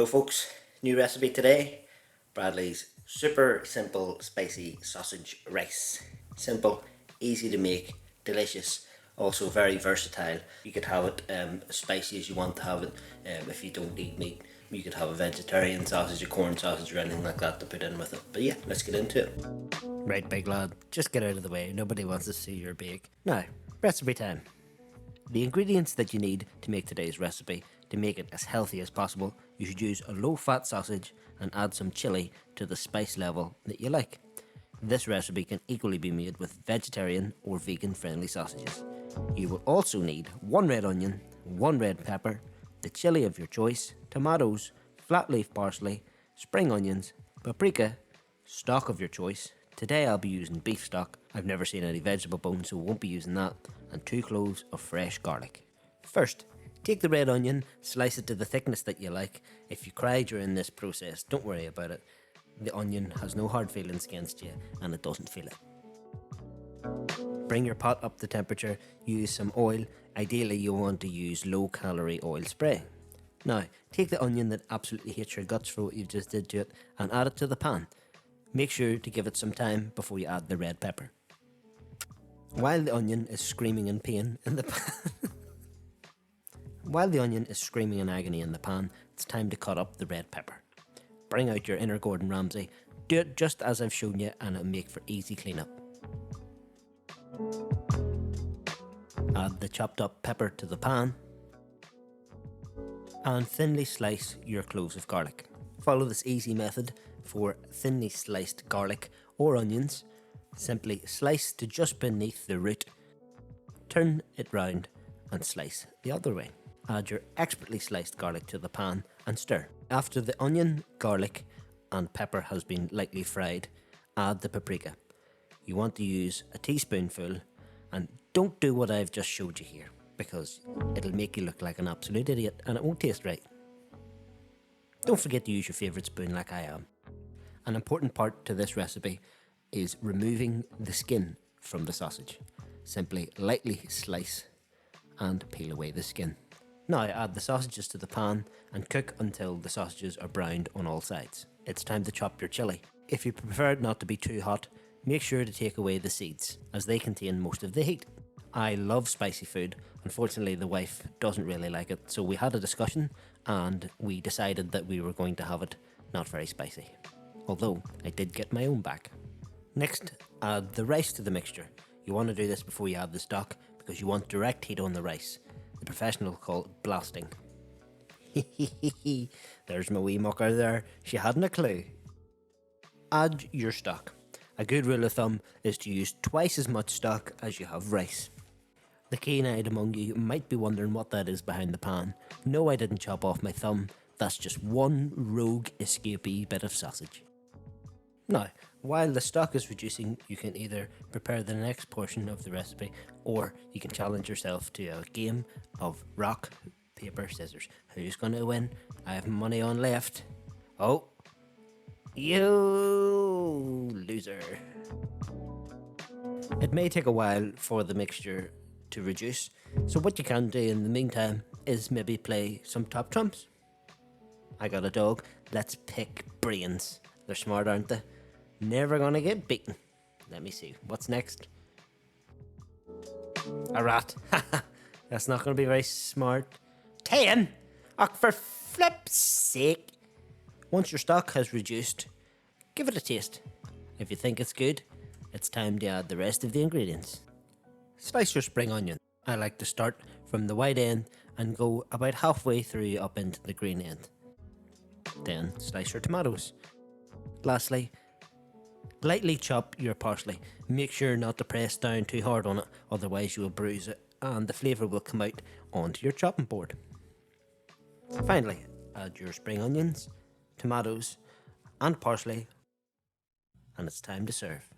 Hello folks, new recipe today. Bradley's super simple spicy sausage rice. Simple, easy to make, delicious, also very versatile. You could have it as spicy as you want to have it. If you don't eat meat, you could have a vegetarian sausage, a corn sausage or anything like that to put in with it. But yeah, let's get into it. Right, big lad, just get out of the way. Nobody wants to see your bake. Now, recipe time. The ingredients that you need to make today's recipe. To make it as healthy as possible, you should use a low-fat sausage and add some chili to the spice level that you like. This recipe can equally be made with vegetarian or vegan-friendly sausages. You will also need 1 red onion, 1 red pepper, the chili of your choice, tomatoes, flat leaf parsley, spring onions, paprika, stock of your choice. Today I'll be using beef stock. I've never seen any vegetable bones, so won't be using that, and 2 cloves of fresh garlic. First, take the red onion, slice it to the thickness that you like. If you cry during this process, don't worry about it. The onion has no hard feelings against you and it doesn't feel it. Bring your pot up to temperature, use some oil. Ideally you want to use low calorie oil spray. Now, take the onion that absolutely hates your guts for what you just did to it and add it to the pan. Make sure to give it some time before you add the red pepper. While the onion is screaming in pain in the pan, While the onion is screaming in agony in the pan, it's time to cut up the red pepper. Bring out your inner Gordon Ramsay. Do it just as I've shown you and it'll make for easy cleanup. Add the chopped up pepper to the pan and thinly slice your cloves of garlic. Follow this easy method for thinly sliced garlic or onions. Simply slice to just beneath the root, turn it round and slice the other way. Add your expertly sliced garlic to the pan and stir. After the onion, garlic and pepper has been lightly fried, add the paprika. You want to use a teaspoonful and don't do what I've just showed you here because it'll make you look like an absolute idiot and it won't taste right. Don't forget to use your favourite spoon like I am. An important part to this recipe is removing the skin from the sausage. Simply lightly slice and peel away the skin. Now add the sausages to the pan and cook until the sausages are browned on all sides. It's time to chop your chili. If you prefer it not to be too hot, make sure to take away the seeds as they contain most of the heat. I love spicy food. Unfortunately the wife doesn't really like it, so we had a discussion and we decided that we were going to have it not very spicy. Although I did get my own back. Next, add the rice to the mixture. You want to do this before you add the stock because you want direct heat on the rice. The professionals call it blasting. There's my wee mucker there. She hadn't a clue. Add your stock. A good rule of thumb is to use twice as much stock as you have rice. The keen-eyed among you might be wondering what that is behind the pan. No, I didn't chop off my thumb. That's just one rogue escapee bit of sausage. Now, while the stock is reducing, you can either prepare the next portion of the recipe or you can challenge yourself to a game of rock, paper, scissors. Who's going to win? I have money on left. Oh, you loser. It may take a while for the mixture to reduce, so what you can do in the meantime is maybe play some top trumps. I got a dog, let's pick brains. They're smart, aren't they? Never gonna get beaten. Let me see, what's next? A rat. That's not gonna be very smart. 10? Oh, for flip's sake. Once your stock has reduced, give it a taste. If you think it's good, it's time to add the rest of the ingredients. Slice your spring onion. I like to start from the white end and go about halfway through up into the green end. Then slice your tomatoes. Lastly, lightly chop your parsley. Make sure not to press down too hard on it, otherwise you will bruise it and the flavour will come out onto your chopping board. Finally, add your spring onions, tomatoes and parsley and it's time to serve.